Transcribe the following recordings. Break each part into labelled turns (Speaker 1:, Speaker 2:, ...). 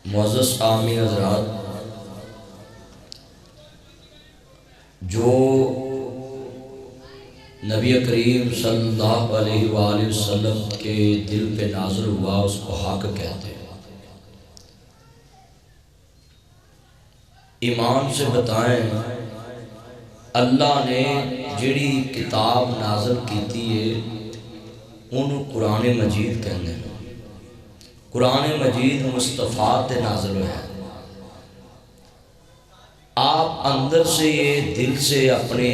Speaker 1: معزز عامی حضرات، جو نبی کریم صلی اللہ علیہ وآلہ وسلم کے دل پہ نازل ہوا اس کو حق کہتے ہیں۔ ایمان سے بتائیں، اللہ نے جڑی کتاب نازل کیتی ہے انہوں قرآن مجید کہنے ہیں۔ قرآن مجید مصطفیٰ تے نازل ہے۔ آپ اندر سے یہ دل سے اپنے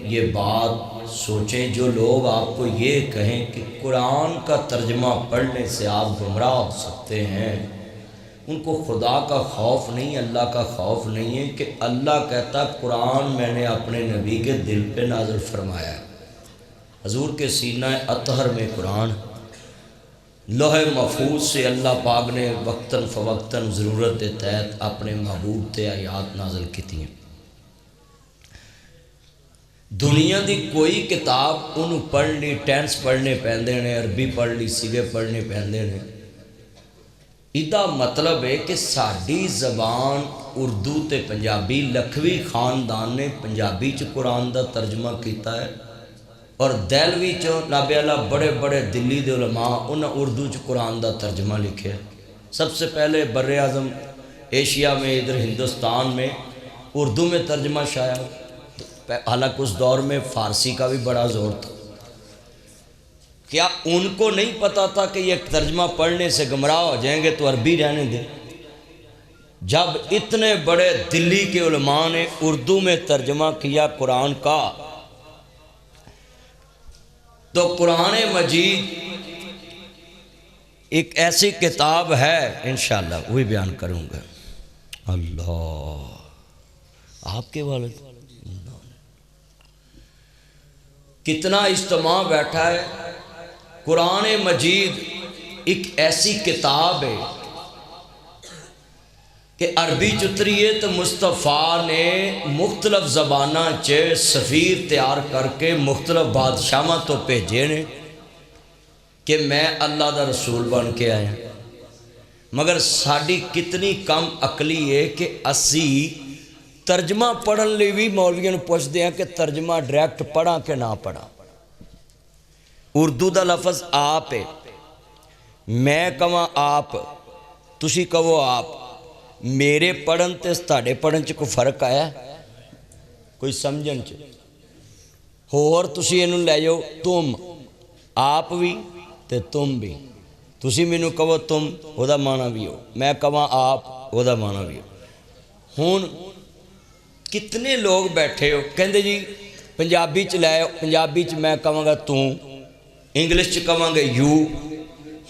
Speaker 1: یہ بات سوچیں، جو لوگ آپ کو یہ کہیں کہ قرآن کا ترجمہ پڑھنے سے آپ گمراہ ہو سکتے ہیں، ان کو خدا کا خوف نہیں، اللہ کا خوف نہیں ہے کہ اللہ کہتا قرآن میں نے اپنے نبی کے دل پہ نازل فرمایا ہے۔ حضور کے سینہ اطہر میں قرآن، لوح محفوظ سے اللہ پاک نے وقتاً فوقتاً ضرورت تحت اپنے محبوب تے آیات نازل کی تھی۔ دنیا دی کوئی کتاب انہوں پڑھ لی، ٹینس پڑھنے پہندے نے، عربی پڑھ لی، سیگے پڑھنے پہندے نے۔ ایدہ مطلب ہے کہ ساڑی زبان اردو تے پنجابی، لکھوی خاندان نے پنجابی چ قرآن دا ترجمہ کیتا ہے، اور دہلوی چوں نابے اللہ بڑے بڑے دلی دے علماء انہاں اردو چ قرآن دا ترجمہ لکھے۔ سب سے پہلے بر اعظم ایشیا میں، ادھر ہندوستان میں اردو میں ترجمہ شائع ہوا۔ حالانکہ اس دور میں فارسی کا بھی بڑا زور تھا۔ کیا ان کو نہیں پتا تھا کہ یہ ترجمہ پڑھنے سے گمراہ ہو جائیں گے تو عربی رہنے دیں؟ جب اتنے بڑے دلی کے علماء نے اردو میں ترجمہ کیا قرآن کا، تو قرآن مجید ایک ایسی کتاب ہے، انشاءاللہ وہی بیان کروں گا۔ اللہ، آپ کے والد کتنا اجتماع بیٹھا ہے۔ قرآن مجید ایک ایسی کتاب ہے کہ عربی چتری ہے تو مصطفیٰ نے مختلف زبانہ چے سفیر تیار کر کے مختلف بادشاہاں تو بھیجے نے کہ میں اللہ دا رسول بن کے آیا، مگر ساڑی کتنی کم عقلی ہے کہ اسی ترجمہ پڑھن لی بھی مولویوں پوچھ دیا کہ ترجمہ ڈائریکٹ پڑھا کہ نہ پڑھا۔ اردو دا لفظ آپ ہے، میں کہاں آپ، تسی کہو آپ، میرے پڑھن تے ستاڑے پڑھن چ کوئی فرق آیا ہے؟ کوئی سمجھن چ اور تسی انہوں لے جاؤ تم، آپ بھی تے تم بھی، تسی مینوں کہو تم او دا معنی بھی ہو، میں کہاں آپ او دا معنی بھی ہو۔ ہون کتنے لوگ بیٹھے ہو کہندے جی پنجابی چ لے، پنجابی چ میں کہاں گا تم، انگلش چ کہاں گے یو۔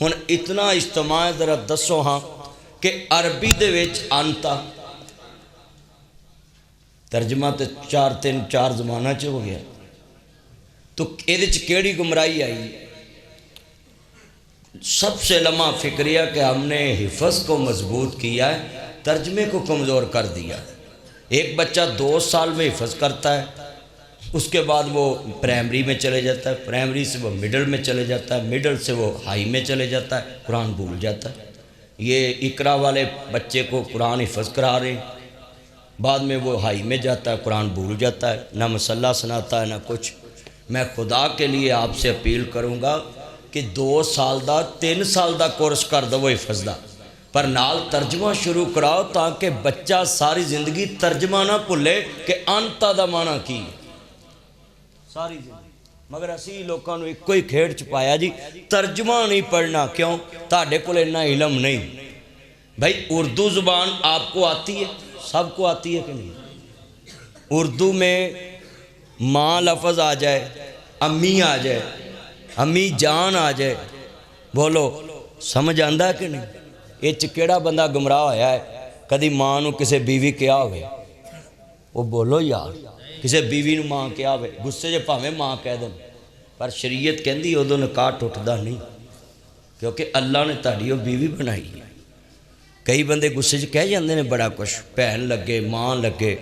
Speaker 1: ہن اتنا اجتماع ذرا دسو ہاں کہ عربی دے وچ انتا ترجمہ تے چار زمانہ چ ہو گیا، تو ایدے چ کیڑی گمراہی آئی؟ سب سے لمحہ فکریہ کہ ہم نے حفظ کو مضبوط کیا ہے، ترجمے کو کمزور کر دیا۔ ایک بچہ 2 سال میں حفظ کرتا ہے، اس کے بعد وہ پرائمری میں چلے جاتا ہے، پرائمری سے وہ مڈل میں چلے جاتا ہے، مڈل سے وہ ہائی میں چلے جاتا ہے، قرآن بھول جاتا ہے۔ یہ اقرا والے بچے کو قرآن حفظ کرا رہے ہیں، بعد میں وہ ہائی میں جاتا ہے، قرآن بھول جاتا ہے، نہ مسلح سناتا ہے نہ کچھ۔ میں خدا کے لیے آپ سے اپیل کروں گا کہ 2 سال دا 3 سال دا کورس کر دو حفظ دا، پر نال ترجمہ شروع کراؤ تاکہ بچہ ساری زندگی ترجمہ نہ بھولے کہ انتا دا معنی کی ساری زندگی۔ مگر اسی لوگوں نے ایک کوئی کھیڑ چھپایا جی ترجمہ نہیں پڑھنا، کیوں؟ تاڑے کو لینا علم نہیں۔ بھائی اردو زبان آپ کو آتی ہے، سب کو آتی ہے کہ نہیں؟ اردو میں ماں لفظ آ جائے، امی آ جائے، امی جان آ جائے، بولو سمجھ آندہ ہے کہ نہیں؟ یہ چکیڑا بندہ گمراہ ہویا ہے کدی ماں نو کسے بیوی کیا ہوئے؟ وہ بولو یار، کسے بیوی نو ماں کیا ہوئے؟ گسے جے پاہمیں ماں کہہ دیں، پر شریعت کہندی ادو نکاح ٹوٹدا نہیں، کیونکہ اللہ نے تہاڈی بیوی بنائی ہے۔ کئی بندے گسے جے کہہ جاندے نے بڑا کچھ، بہن لگے، ماں لگے،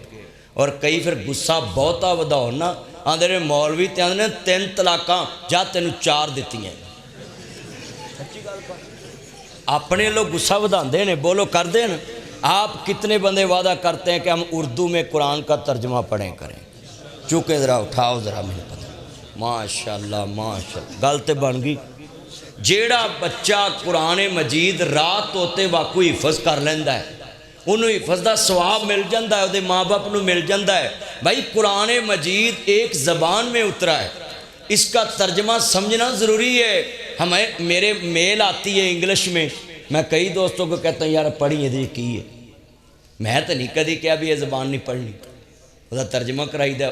Speaker 1: اور کئی پھر گسا بہتا وداؤ نا آندے نے مولوی تے آندے نے 3 طلاقاں جا تینوں 4 دیتی ہیں۔ سچی گل پا اپنے لوگ غصہ بدھاندے نے، بولو کر دیں نا۔ آپ کتنے بندے وعدہ کرتے ہیں کہ ہم اردو میں قرآن کا ترجمہ پڑھیں کریں؟ چونکہ ذرا اٹھاؤ ذرا، مجھے پتہ ماشاءاللہ ماشاءاللہ گل تے بن گئی۔ جیڑا بچہ قرآن مجید رات ہوتے واقعی حفظ کر لیندا ہے، انہوں حفظ دا ثواب مل جاندہ ہے، وہ ماں باپ نو مل جاندہ ہے۔ بھائی قرآن مجید ایک زبان میں اترا ہے، اس کا ترجمہ سمجھنا ضروری ہے۔ ہمیں میرے میل آتی ہے انگلش میں کئی دوستوں کو کہتا ہوں یار پڑھی یہ کی ہے، میں تو نہیں کدی کیا بھی یہ زبان نہیں پڑھنی، وہ ترجمہ کرائی دا۔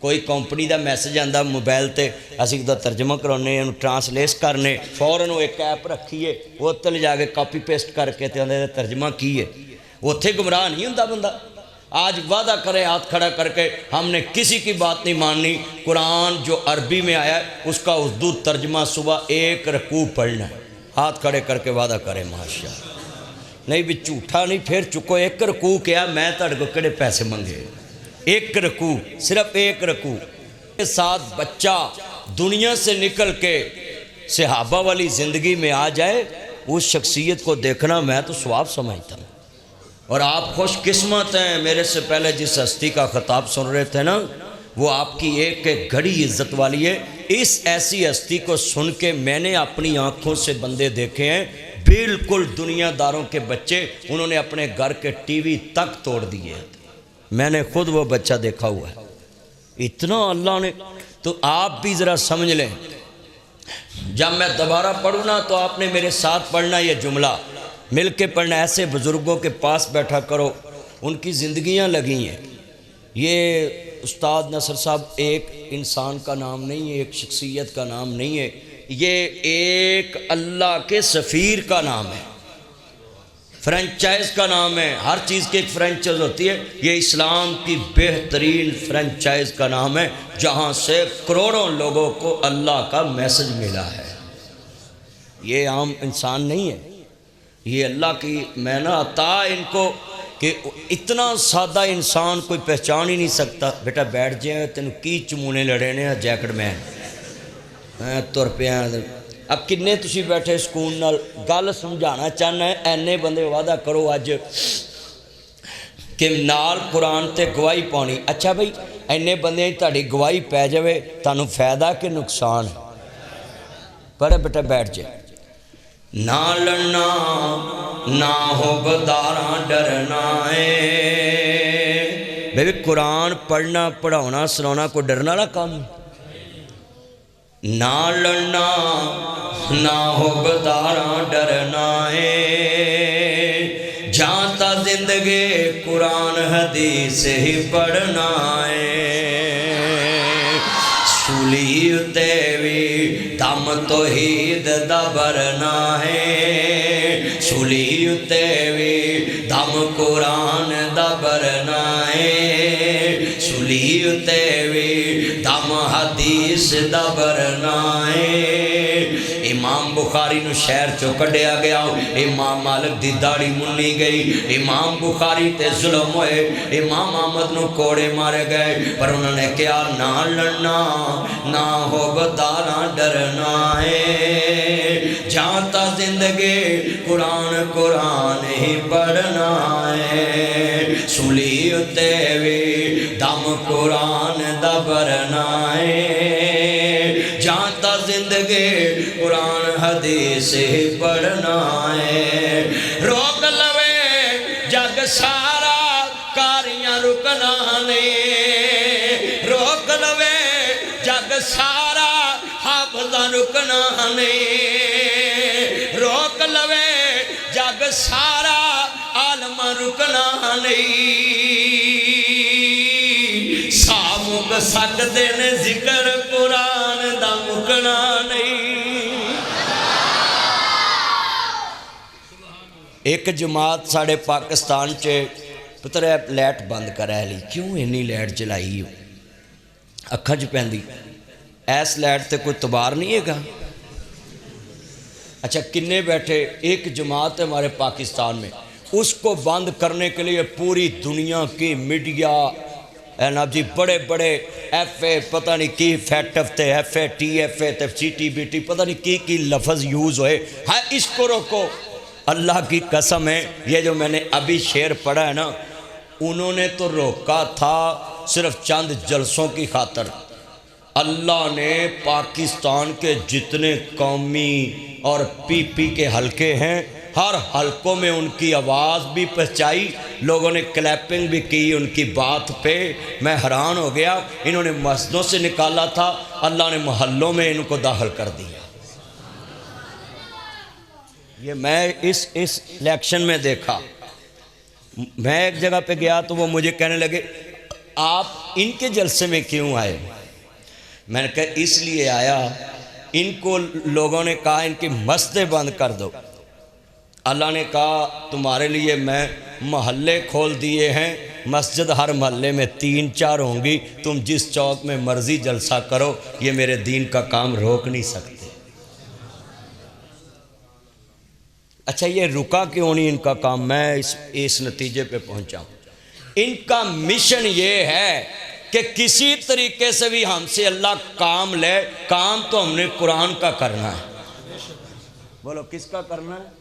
Speaker 1: کوئی کمپنی دا میسج آندا موبائل تے، اسی دا ترجمہ کرانے، ٹرانسلیٹ کرنے، فوراً وہ ایک ایپ رکھیے، وہ تل جا کے کاپی پیسٹ کر کے تے اندر ترجمہ کیے، اتھے گمراہ نہیں ہوندا بندہ۔ آج وعدہ کرے ہاتھ کھڑا کر کے ہم نے کسی کی بات نہیں ماننی، قرآن جو عربی میں آیا ہے اس کا اردو ترجمہ صبح ایک رکوع پڑھنا ہے، ہاتھ کھڑے کر کے وعدہ کرے ماشاءاللہ۔ نہیں بھی جھوٹا نہیں، پھر چکو ایک رکوع کیا، میں تڑ کو کڑے پیسے منگے، ایک رکوع، صرف ایک رکوع کے ساتھ بچہ دنیا سے نکل کے صحابہ والی زندگی میں آ جائے، اس شخصیت کو دیکھنا میں تو ثواب سمجھتا ہوں۔ اور آپ خوش قسمت ہیں، میرے سے پہلے جس ہستی کا خطاب سن رہے تھے نا، وہ آپ کی ایک ایک گھڑی عزت والی ہے۔ اس ایسی ہستی کو سن کے میں نے اپنی آنکھوں سے بندے دیکھے ہیں، بالکل دنیا داروں کے بچے، انہوں نے اپنے گھر کے ٹی وی تک توڑ دیے، میں نے خود وہ بچہ دیکھا ہوا ہے۔ اتنا اللہ نے، تو آپ بھی ذرا سمجھ لیں، جب میں دوبارہ پڑھوں نا تو آپ نے میرے ساتھ پڑھنا یہ جملہ، مل کے پڑھنا۔ ایسے بزرگوں کے پاس بیٹھا کرو، ان کی زندگیاں لگی ہیں۔ یہ استاد نصر صاحب ایک انسان کا نام نہیں ہے، ایک شخصیت کا نام نہیں ہے، یہ ایک اللہ کے سفیر کا نام ہے، فرنچائز کا نام ہے۔ ہر چیز کی ایک فرنچائز ہوتی ہے، یہ اسلام کی بہترین فرنچائز کا نام ہے، جہاں سے کروڑوں لوگوں کو اللہ کا میسج ملا ہے۔ یہ عام انسان نہیں ہے، یہ اللہ کی میں نہ عطا ان کو، کہ اتنا سادہ انسان کوئی پہچان ہی نہیں سکتا۔ بیٹا بیٹھ جائیں، تینوں کی چمونے لڑے نے جیکٹ میں تر پہ ہیں۔ اب کنے تسی بیٹھے سکون نال گل سمجھانا چاہنا ہے، اینے بندے وعدہ کرو اج کہ نال قرآن تے گواہی پانی۔ اچھا بھائی اینے بندے تہاڈی گواہی پی جاوے، تانوں فائدہ کہ نقصان ہے؟ پر بیٹا بیٹھ جائے۔ نہ لڑنا نہ ہو بداراں ڈرنا ہے۔ بھائی قرآن پڑھنا پڑھاؤنا سنانا کوئی ڈرنا والا کام ہے؟ نہ لڑنا نہ ہو بداراں ڈرنا ہے، جانتا زندگی قرآن حدیث ہی پڑھنا ہے۔ سولی تے وی دم توحید دا برنا ہے، سولی تے وی دم قرآن دا برنا ہے، سولی تے وی دم حدیث دا برنا ہے۔ امام بخاری نو شہر چو کڈیا گیا، امام مالک دی داڑھی منی گئی، امام بخاری تے ظلم ہوئے، امام احمد نو کوڑے مارے گئے، پر انہوں نے کہا نہ لڑنا نہ ہو بداراں ڈرنا ہے، جانتا زندگی قرآن قرآن ہی پڑھنا ہے، سولی تے وی دم قرآن دا برنا ہے، جانتا زندگی قرآن حدیث ہی پڑھنا ہے۔ روک لوے جگ سارا کاریاں رکنا نہیں، روک لوے جگ سارا حافظہ رکنا نہیں، روک لوے جگ سارا عالم رکنا نہیں، سامک سکتے نے ذکر قرآن دا مکنا نہیں۔ ایک جماعت ساڑھے پاکستان چے پتر ہے لیٹ بند کرا لی، کیوں انہی لیٹ جلائی ہو؟ اکھج پہندی ایس لیٹ تے کوئی تبار نہیں ہے گا؟ اچھا کنے بیٹھے، ایک جماعت ہے ہمارے پاکستان میں، اس کو بند کرنے کے لیے پوری دنیا کی میڈیا ناب جی بڑے بڑے ایف اے پتہ نہیں کی فیٹف تے ایف اے ٹی ایف اے تے سی ٹی بی ٹی پتہ نہیں کی لفظ یوز ہوئے، ہاں اس کو روکو، اللہ کی قسم ہے یہ جو میں نے ابھی شعر پڑھا ہے نا، انہوں نے تو روکا تھا صرف چند جلسوں کی خاطر۔ اللہ نے پاکستان کے جتنے قومی اور پی پی کے حلقے ہیں، ہر حلقوں میں ان کی آواز بھی پہنچائی، لوگوں نے کلیپنگ بھی کی ان کی بات پہ۔ میں حیران ہو گیا، انہوں نے مسجدوں سے نکالا تھا، اللہ نے محلوں میں ان کو داخل کر دیا۔ یہ میں اس الیکشن میں دیکھا۔ میں ایک جگہ پہ گیا تو وہ مجھے کہنے لگے آپ ان کے جلسے میں کیوں آئے؟ میں نے کہا اس لیے آیا، ان کو لوگوں نے کہا ان کی مسجدیں بند کر دو، اللہ نے کہا تمہارے لیے میں محلے کھول دیے ہیں، مسجد ہر محلے میں 3-4 ہوں گی، تم جس چوک میں مرضی جلسہ کرو، یہ میرے دین کا کام روک نہیں سکتے۔ اچھا یہ رکا کیوں نہیں ان کا کام؟ میں اس نتیجے پہ پہنچا ہوں، ان کا مشن یہ ہے کہ کسی طریقے سے بھی ہم سے اللہ کام لے، کام تو ہم نے قرآن کا کرنا ہے۔ بولو کس کا کرنا ہے؟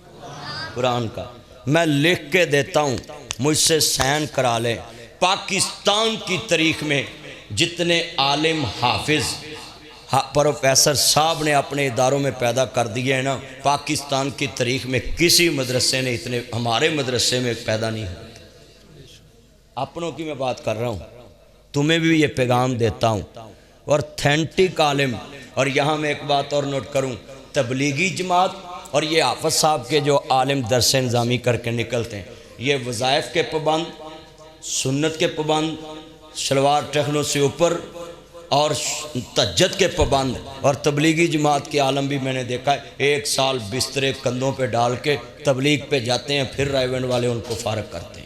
Speaker 1: قرآن کا۔ میں لکھ کے دیتا ہوں، مجھ سے سائن کرا لیں۔ پاکستان کی تاریخ میں جتنے عالم حافظ پروفیسر صاحب نے اپنے اداروں میں پیدا کر دیے ہیں نا، پاکستان کی تاریخ میں کسی مدرسے نے اتنے ہمارے مدرسے میں پیدا نہیں ہوئے۔ اپنوں کی میں بات کر رہا ہوں، تمہیں بھی یہ پیغام دیتا ہوں۔ اور تھینٹک عالم، اور یہاں میں ایک بات اور نوٹ کروں، تبلیغی جماعت اور یہ حافظ صاحب کے جو عالم درس نظامی کر کے نکلتے ہیں، یہ وظائف کے پابند، سنت کے پابند، شلوار ٹخنوں سے اوپر اور تہجد کے پابند، اور تبلیغی جماعت کے عالم بھی میں نے دیکھا ہے 1 سال بسترے کندھوں پہ ڈال کے تبلیغ پہ جاتے ہیں، پھر رائیونڈ والے ان کو فارغ کرتے ہیں۔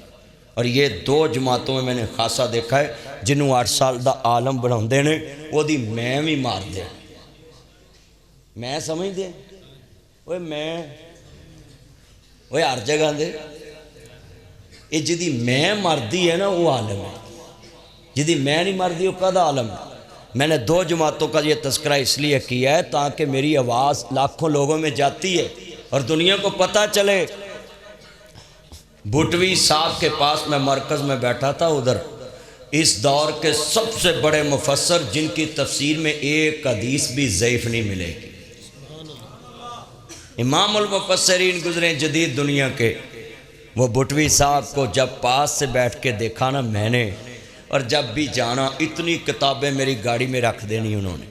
Speaker 1: اور یہ 2 جماعتوں میں نے خاصا دیکھا ہے، جنہوں 8 سال دا عالم بناؤندے نے وہ دی میں بھی مار دے، میں سمجھ دے وہ میں وہ ہر جگہ دے، یہ جدی میں مردی ہے نا وہ عالم ہے، جدی میں نہیں مردی وہ کدا عالم ہے۔ میں نے 2 جماعتوں کا یہ تذکرہ اس لیے کیا ہے تاکہ میری آواز لاکھوں لوگوں میں جاتی ہے اور دنیا کو پتہ چلے۔ بھٹوی صاحب کے پاس میں مرکز میں بیٹھا تھا، ادھر اس دور کے سب سے بڑے مفسر جن کی تفسیر میں ایک حدیث بھی ضعیف نہیں ملے گی، امام المفسرین گزرے جدید دنیا کے، وہ بھٹوی صاحب کو جب پاس سے بیٹھ کے دیکھا نا میں نے، اور جب بھی جانا اتنی کتابیں میری گاڑی میں رکھ دینی انہوں نے،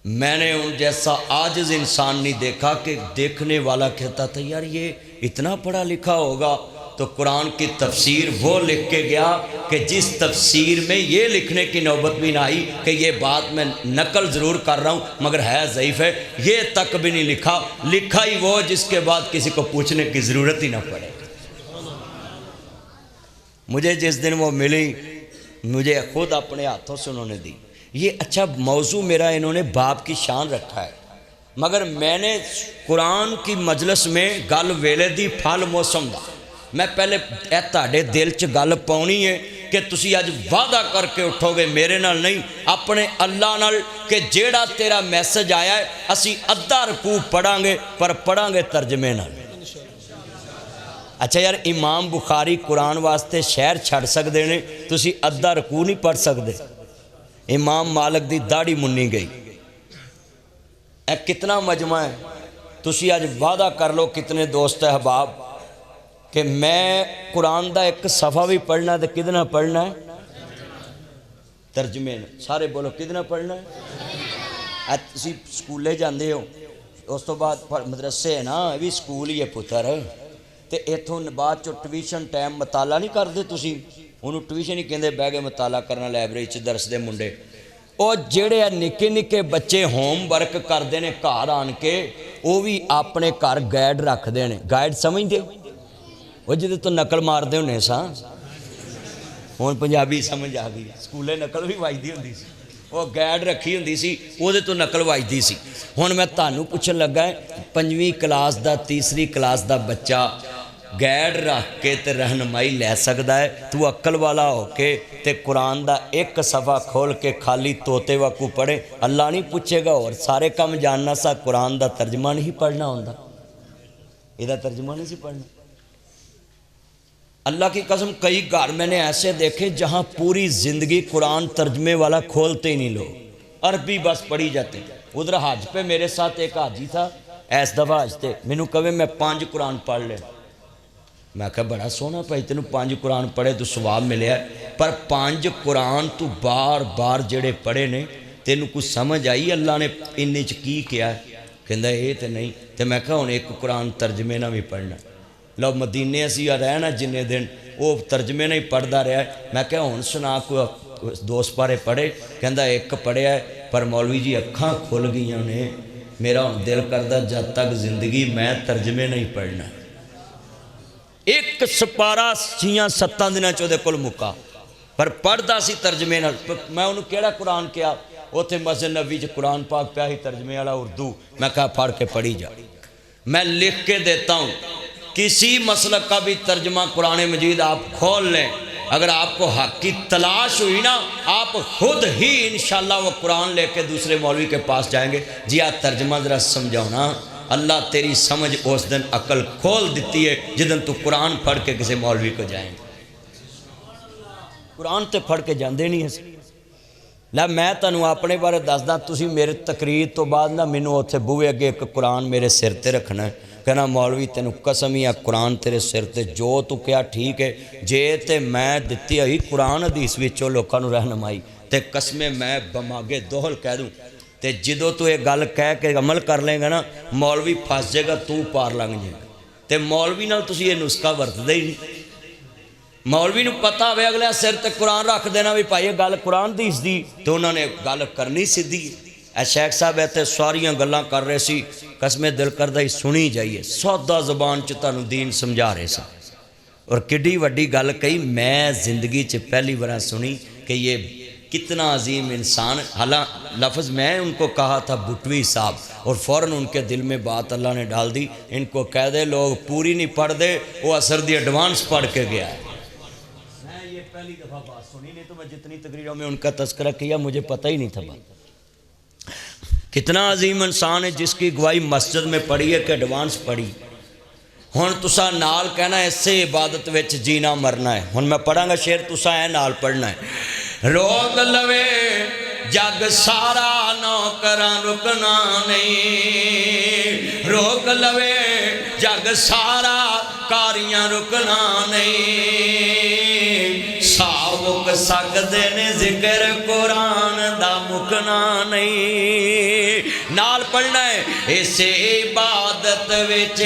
Speaker 1: میں نے ان جیسا عاجز انسان نہیں دیکھا کہ دیکھنے والا کہتا تھا یار یہ اتنا پڑھا لکھا ہوگا۔ تو قرآن کی تفسیر وہ لکھ کے گیا کہ جس تفسیر میں یہ لکھنے کی نوبت بھی نہ آئی کہ یہ بات میں نقل ضرور کر رہا ہوں مگر ہے ضعیف ہے، یہ تک بھی نہیں لکھا، لکھا ہی وہ جس کے بعد کسی کو پوچھنے کی ضرورت ہی نہ پڑے۔ مجھے جس دن وہ ملی، مجھے خود اپنے ہاتھوں سے انہوں نے دی۔ یہ اچھا موضوع میرا انہوں نے باپ کی شان رکھا ہے، مگر میں نے قرآن کی مجلس میں گل ویلے دی پھل موسم دا، میں پہلے اے تہاڈے دل چ گل پاؤنی ہے کہ تسی اج وعدہ کر کے اٹھو گے میرے نال نہیں اپنے اللہ نال کہ جیڑا تیرا میسج آیا ہے اسی ادھا رکوع پڑھاں گے، پر پڑھاں گے ترجمے نال۔ اچھا یار امام بخاری قرآن واسطے شہر چھڑ سکدے نے، تسی ادھا رکوع نہیں پڑھ سکدے۔ امام مالک دی داڑھی منی گئی، اے کتنا مجمع ہے، تسی آج وعدہ کر لو کتنے دوست احباب کہ میں قرآن دا ایک صفحہ بھی پڑھنا ہے تو کتنا پڑھنا ہے؟ ترجمے نے سارے بولو کتنا پڑھنا ہے؟ اے تسی سکولے جاندے ہو، اس تو بعد مدرسے ہے نا، یہ بھی سکول ہی ہے پتر، تے ایتھوں بعد چو ٹویشن ٹائم مطالعہ نہیں کردے تسی، انہوں ٹویشن ہی کہندے بہ کے مطالعہ کرنا لائبریری چ درس دے منڈے، اور جڑے نکے نکے بچے ہوم ورک کردے نے گھر آن کے وہ بھی اپنے گھر گائیڈ رکھ دے نے، گائیڈ سمجھ دے وہ جدے تو نقل مار دے ہونے سا، ہوں پنجابی سمجھ آ گئی، سکولے نقل بھی واجدی ہوندی سی، وہ گائیڈ رکھی ہوندی سی وہ تو نقل واجدی سی۔ ہوں میں تانوں پوچھن لگا ہے 5ویں کلاس دا 3ری کلاس دا بچہ گائیڈ رکھ کے تے رہنمائی لے سکدا ہے، تو عقل والا ہو کے تے قرآن دا ایک صفحہ کھول کے خالی توتے وقوع پڑھے، اللہ نہیں پوچھے گا اور سارے کام جاننا سا قرآن دا ترجمہ نہیں پڑھنا ہوندا۔ یہ ترجمہ نہیں سی پڑھنا۔ اللہ کی قسم کئی گھر میں نے ایسے دیکھے جہاں پوری زندگی قرآن ترجمے والا کھولتے ہی نہیں لوگ، عربی بس پڑھی جاتے۔ ادھر حج پہ میرے ساتھ ایک حاجی تھا، ایس دفعہ حج تے مینوں کہے میں 5 قرآن پڑھ لے، میں کہا بڑا سونا پائی تینوں 5 قرآن پڑھے تو ثواب ملے ہے، پر 5 قرآن تو بار بار جڑے پڑھے نے تینوں کچھ سمجھ آئی اللہ نے انہی چ کی کیا ہے؟ کہندا اے تے نہیں، تے میں کہا ہن ایک قرآن ترجمے نہ بھی پڑھنا۔ لو مدینے اسی رہنا جننے دن وہ ترجمے نہیں پڑھدا رہا ہے، میں کہا ہن سنا کو 2 سپارے پڑھے، کہندا ایک پڑھیا ہے پر مولوی جی اکھاں کھل گئیاں نے، میرا ہن دل کردا جب تک زندگی میں ترجمے نہیں پڑھنا۔ ایک سپارہ 6-7 دنوں چودے کل مکا، پر پڑھدا سی ترجمے نال۔ میں انہوں کیڑا قرآن کیا؟ اوتھے مسجد نبی چ قرآن پاک پیا ہی ترجمے والا اردو، میں کہا پڑھ کے پڑھی جا۔ میں لکھ کے دیتا ہوں کسی مسلک کا بھی ترجمہ قرآن مجید آپ کھول لیں، اگر آپ کو حق کی تلاش ہوئی نا آپ خود ہی انشاءاللہ وہ قرآن لے کے دوسرے مولوی کے پاس جائیں گے، جی آپ ترجمہ ذرا سمجھاؤنا، اللہ تیری سمجھ اس دن عقل کھول دیتی ہے جدن تو قرآن پڑھ کے کسی مولوی کو جائیں گے۔ قرآن تے پڑھ کے جاندے نہیں ہیں۔ لے میں تنوں اپنے بارے دسدا، تسی میرے تقریر تو بعد نہ مینوں اوتھے بوئے اگے ایک قرآن میرے سر تے رکھنا ہے، کہنا مولوی تینوں قسم ہی قرآن تیرے سر تے جو تو کیا ٹھیک ہے، جے تے میں دتی ہوئی قرآن حدیث وچوں لوکاں نوں رہنمائی تے قسمیں میں بماگے دوہل کہہ دوں تے جدوں تو یہ گل کہہ کے عمل کر لیں گا نا مولوی پھنس جائے گا، تو پار لنگ جائے گا۔ تے مولوی نال تسی یہ نسخہ ورتدے ہی نہیں۔ مولوی نو پتہ ہوئے اگلے سر تے قرآن رکھ دینا بھی پائیے گل قرآن دیس دی تو انہوں نے گل کرنی سیدھی۔ اے شیخ صاحب ایتے سواریاں گلاں کر رہے سی، قسمیں دل کردہ ہی سنی جائیے، سودہ زبان چتانو دین سمجھا رہے سا، اور کڈی وڈی گل کہی میں زندگی چ پہلی بار سنی کہ یہ کتنا عظیم انسان، حالانکہ لفظ میں ان کو کہا تھا بٹوی صاحب، اور فوراً ان کے دل میں بات اللہ نے ڈال دی، ان کو کہہ دے لوگ پوری نہیں پڑھ دے، وہ اثر دی ایڈوانس پڑھ کے گیا ہے۔ میں یہ پہلی دفعہ بات سنی، نہیں تو میں جتنی تقریروں میں ان کا تذکرہ کیا مجھے پتہ ہی نہیں تھا بات۔ کتنا عظیم انسان ہے جس کی گواہی مسجد میں پڑھی ہے کہ ایڈوانس پڑھی۔ ہن تسا نال کہنا ہے اسے عبادت وچ جینا مرنا ہے۔ ہن میں پڑھاں گا شعر، تسا اے نال پڑھنا ہے۔ روک لوے جگ سارا نوکراں رکنا نہیں، روک لوے جگ سارا کاریاں رکنا نہیں، ساوک سکدے نے ذکر قرآن دا مکنا نہیں۔ نال پڑھنا ہے اسے عبادت وچ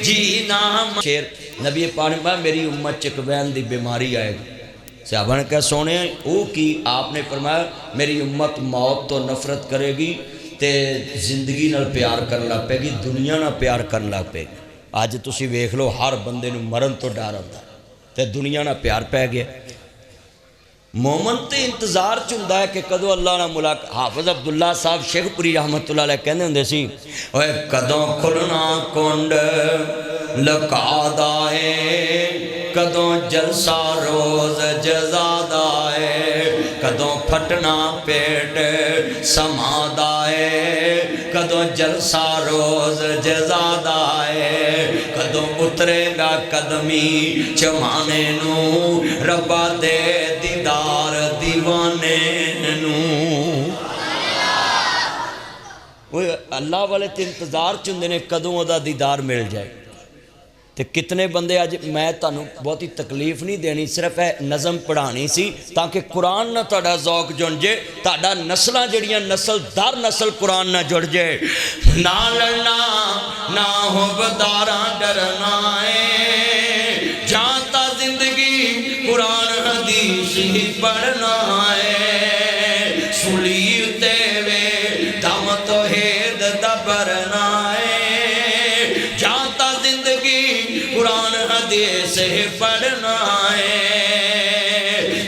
Speaker 1: جینا۔ شیر نبی پاک نے میری امت چک وین دی بیماری آئے گی، صحابہ نے کہا سونے او کی؟ آپ نے فرمایا میری امت موت تو نفرت کرے گی تے زندگی نال پیار کرن لگ پے گی، دنیا نال پیار کرن لگ پے گی۔ اج تسی ویکھ لو ہر بندے نوں مرن تو ڈر ہوندا تے دنیا نال پیار پے گیا۔ مومن تے انتظار چوندا ہے کہ کدوں اللہ نہ ملاقات۔ حافظ عبداللہ صاحب شیخ پوری رحمت اللہ علیہ کہندے ہوندے سی اوے کدوں کھلنا کنڈ لکا دائے، کدوں جلسہ روز جزا دائے، کدوں پھٹنا پیٹ سما دائے، کدوں جلسہ روز جزا دائے، کدوں اترے گا قدمی چمانے نو ربا دے دیدار دیوانے نو۔ اللہ والے تے انتظار چندے نے کدوں او دا دیدار مل جائے۔ تے کتنے بندے آج میں تانوں بہت ہی تکلیف نہیں دینی، صرف ہے نظم پڑھانی سی تاکہ قرآن نہ تہاڈا ذوق جڑ جے، تہاڈا نسلاں جڑیاں نسل در نسل قرآن نہ جڑ جے۔ نہ لڑنا نہ حبداراں ڈرنا ہے، جانتا زندگی قرآن حدیث ہی پڑھنا ہے، سلی تے وے دم توحید دا برنا ہے، جانتا زندگی قرآن حدیث ہی پڑھنا ہے،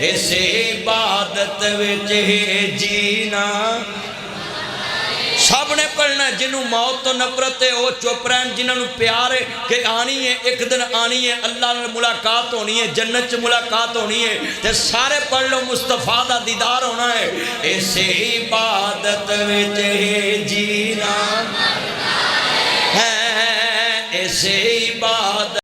Speaker 1: اس عبادت وچ ہی جینا۔ سب نے پڑھنا ہے، جنہوں موت تو نفرت ہے وہ چپ رہن، جنہوں پیار ہے کہ آنی ہے ایک دن آنی ہے، اللہ نے ملاقات ہونی ہے، جنت سے ملاقات ہونی ہے، تے سارے پڑھ لو مصطفیٰ دا دیدار ہونا ہے، اس عبادت وچ ہی جینا ہے، سے عبادت